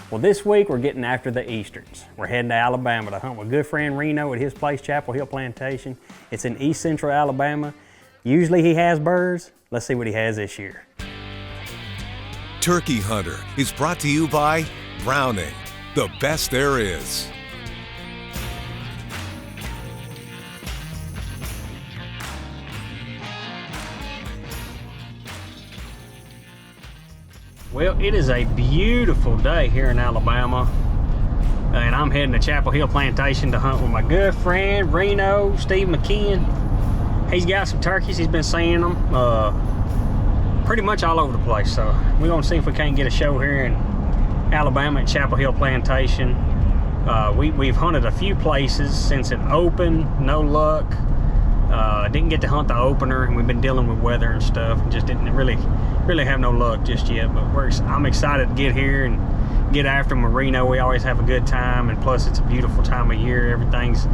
Well, this week we're getting after the Easterns. We're heading to Alabama to hunt with good friend Reno at his place, Chapel Hill Plantation. It's in east central Alabama. Usually he has birds. Let's see what he has this year. Turkey Hunter is brought to you by Browning, the best there is. Well, it is a beautiful day here in Alabama, and I'm heading to Chapel Hill Plantation to hunt with my good friend Reno, Steve McKeon. He's got some turkeys. He's been seeing them pretty much all over the place, so we're gonna see if we can't get a show here in Alabama at Chapel Hill Plantation. We've hunted a few places since it opened, no luck. Didn't get to hunt the opener, and we've been dealing with weather and stuff, and just didn't really have no luck just yet. But I'm excited to get here and get after Reno. We always have a good time, and plus it's a beautiful time of year. Everything's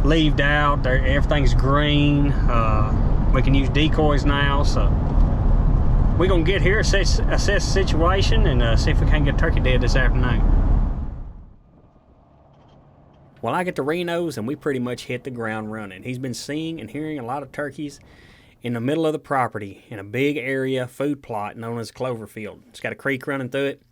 leaved out, everything's green. We can use decoys now, so we're gonna get here, assess the situation, and see if we can't get turkey dead this afternoon. Well, I get to Reno's, and we pretty much hit the ground running. He's been seeing and hearing a lot of turkeys in the middle of the property in a big area food plot known as Cloverfield. It's got a creek running through it,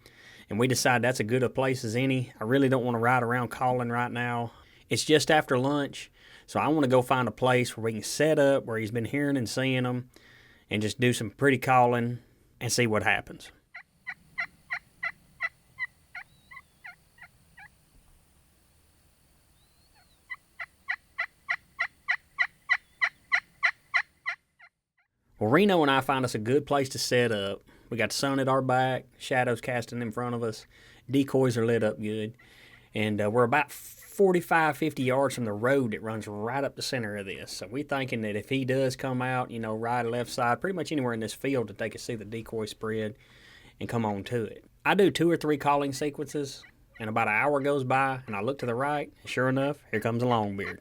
and we decided that's as good a place as any. I really don't want to ride around calling right now. It's just after lunch, so I want to go find a place where we can set up where he's been hearing and seeing them and just do some pretty calling and see what happens. Well, Reno and I found us a good place to set up. We got the sun at our back, shadows casting in front of us, decoys are lit up good, and we're about 45, 50 yards from the road that runs right up the center of this. So we're thinking that if he does come out, right or left side, pretty much anywhere in this field, that they can see the decoy spread and come on to it. I do 2 or 3 calling sequences, and about an hour goes by, and I look to the right, and sure enough, here comes a longbeard.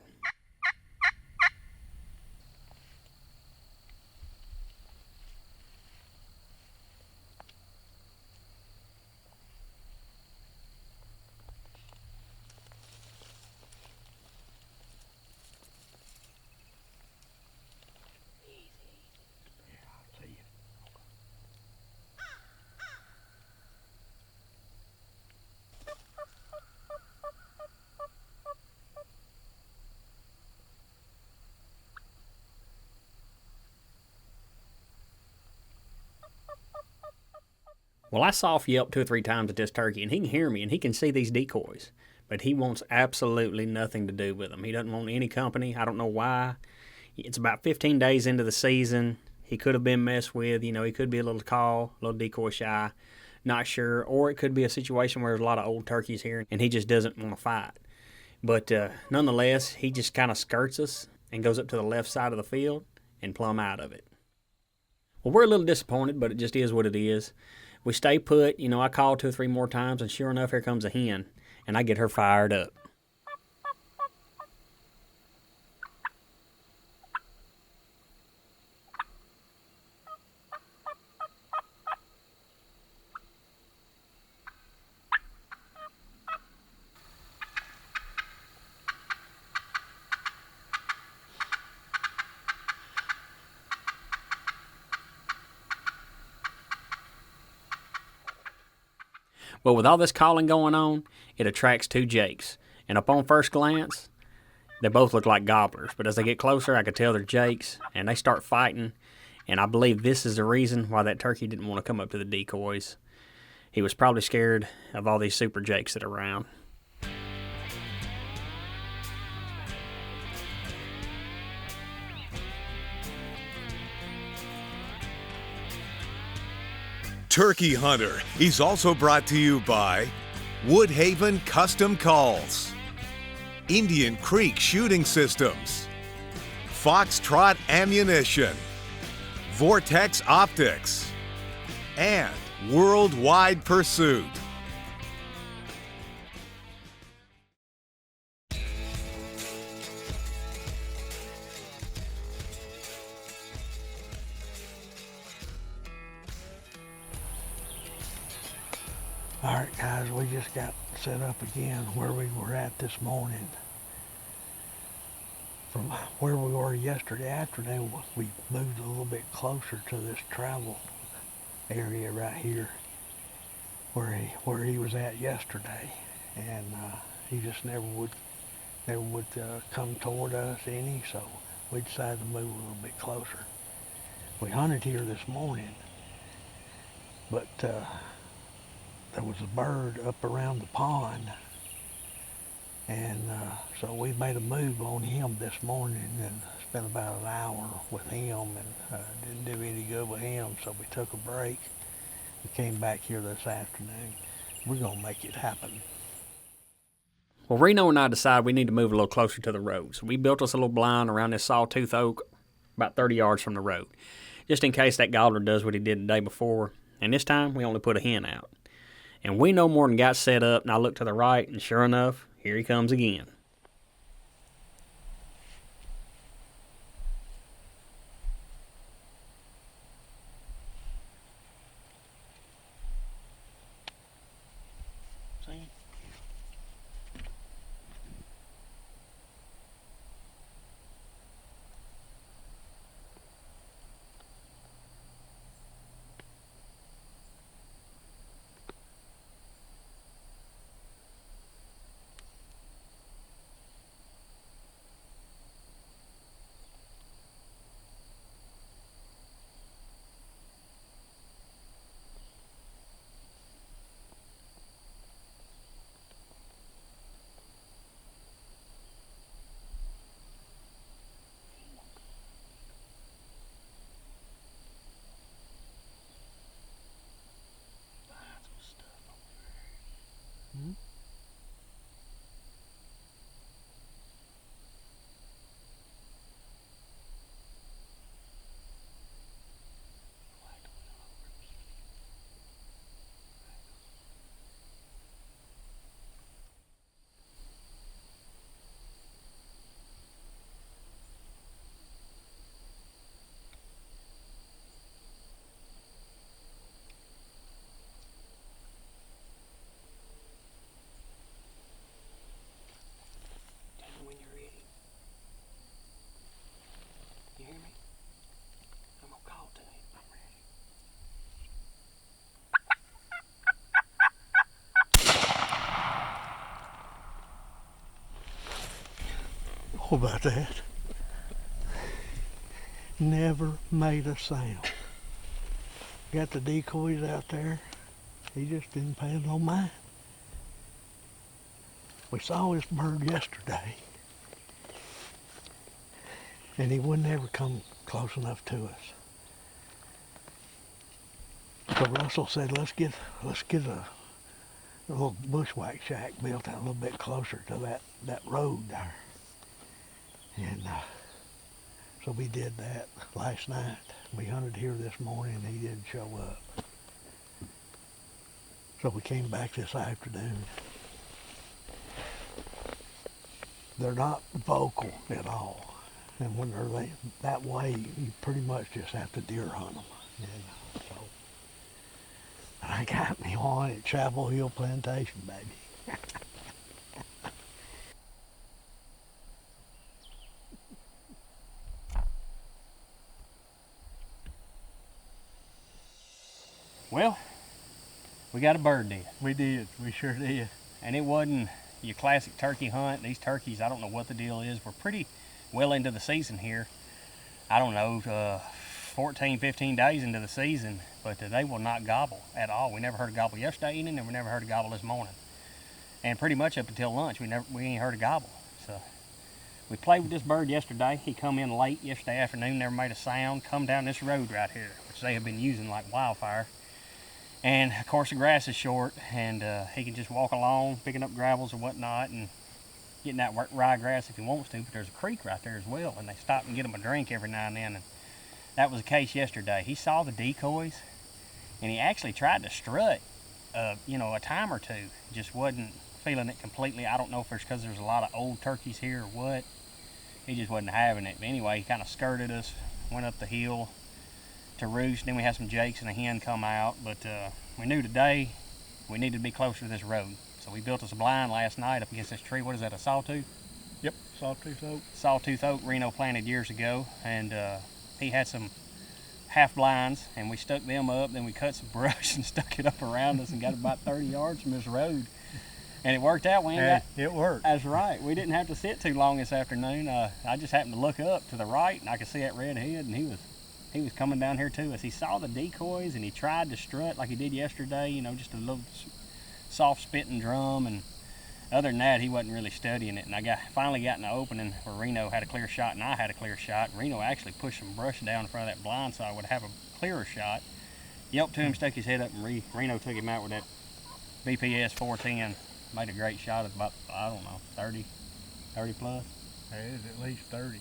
Well, I soft yelp 2 or 3 times at this turkey, and he can hear me, and he can see these decoys, but he wants absolutely nothing to do with them. He doesn't want any company. I don't know why. It's about 15 days into the season. He could have been messed with. He could be a little a little decoy shy, not sure. Or it could be a situation where there's a lot of old turkeys here, and he just doesn't want to fight. But nonetheless, he just kind of skirts us and goes up to the left side of the field and plumb out of it. Well, we're a little disappointed, but it just is what it is. We stay put. I call 2 or 3 more times, and sure enough, here comes a hen, and I get her fired up. Well, with all this calling going on, it attracts 2 jakes. And upon first glance, they both look like gobblers. But as they get closer, I could tell they're jakes, and they start fighting. And I believe this is the reason why that turkey didn't want to come up to the decoys. He was probably scared of all these super jakes that are around. Turkey Hunter is also brought to you by Woodhaven Custom Calls, Indian Creek Shooting Systems, Foxtrot Ammunition, Vortex Optics, and Worldwide Pursuit. All right, guys, we just got set up again where we were at this morning. From where we were yesterday afternoon, we moved a little bit closer to this travel area right here where he was at yesterday, and he just never would come toward us any, so we decided to move a little bit closer. We hunted here this morning, but there was a bird up around the pond, and so we made a move on him this morning and spent about an hour with him, and didn't do any good with him, so we took a break. We came back here this afternoon. We're gonna make it happen. Well, Reno and I decided we need to move a little closer to the road, so we built us a little blind around this sawtooth oak about 30 yards from the road, just in case that gobbler does what he did the day before. And this time, we only put a hen out. And we no more than got set up, and I looked to the right, and sure enough, here he comes again. See? Hmm? When you're ready. You hear me? I'm gonna call to him. I'm ready. What about that? Never made a sound. Got the decoys out there. He just didn't pay no mind. We saw this bird yesterday, and he wouldn't ever come close enough to us. So Russell said, let's get a little bushwhack shack built out a little bit closer to that road there. And so we did that last night. We hunted here this morning, and he didn't show up. So we came back this afternoon. They're not vocal at all. And when they're that way, you pretty much just have to deer hunt them. And so I got me one at Chapel Hill Plantation, baby. Well, we got a bird then. We did. We sure did. And it wasn't your classic turkey hunt. These turkeys, I don't know what the deal is. We're pretty well into the season here. I don't know, 14, 15 days into the season, but they will not gobble at all. We never heard a gobble yesterday evening, and we never heard a gobble this morning. And pretty much up until lunch, we ain't heard a gobble. So we played with this bird yesterday. He come in late yesterday afternoon, never made a sound, come down this road right here, which they have been using like wildfire. And of course the grass is short, and he can just walk along, picking up gravels or whatnot, and getting that ryegrass if he wants to. But there's a creek right there as well, and they stop and get him a drink every now and then. And that was the case yesterday. He saw the decoys, and he actually tried to strut, a time or two. Just wasn't feeling it completely. I don't know if it's because there's a lot of old turkeys here or what. He just wasn't having it. But anyway, he kind of skirted us, went up the hill to roost. Then we had some jakes and a hen come out, but we knew today we needed to be closer to this road. So we built us a blind last night up against this tree. What is that, a sawtooth? Yep, sawtooth oak. Sawtooth oak Reno planted years ago, and he had some half blinds, and we stuck them up. Then we cut some brush and stuck it up around us and got about 30 yards from this road. And it worked out. It worked. That's right. We didn't have to sit too long this afternoon. I just happened to look up to the right, and I could see that red head, and he was coming down here to us. He saw the decoys, and he tried to strut like he did yesterday, you know, just a little soft spitting drum. And other than that, he wasn't really studying it. And I finally got in the opening where Reno had a clear shot and I had a clear shot. Reno actually pushed some brush down in front of that blind so I would have a clearer shot. Yelped to him, stuck his head up, and Reno took him out with that BPS 410. Made a great shot of about, I don't know, 30 plus. It is at least 30.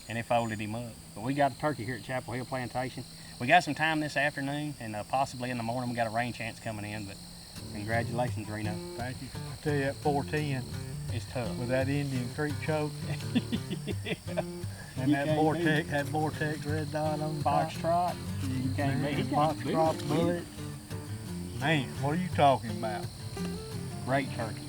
And it folded him up. But we got a turkey here at Chapel Hill Plantation. We got some time this afternoon, and possibly in the morning we got a rain chance coming in, but congratulations, Reno. Thank you. I tell you, that 410, it's tough. with that Indian Creek choke, Yeah. and You that can't vortex red dot on the top. Foxtrot. You can't beat. He's got Foxtrot bullet. Man, what are you talking about? Great turkey.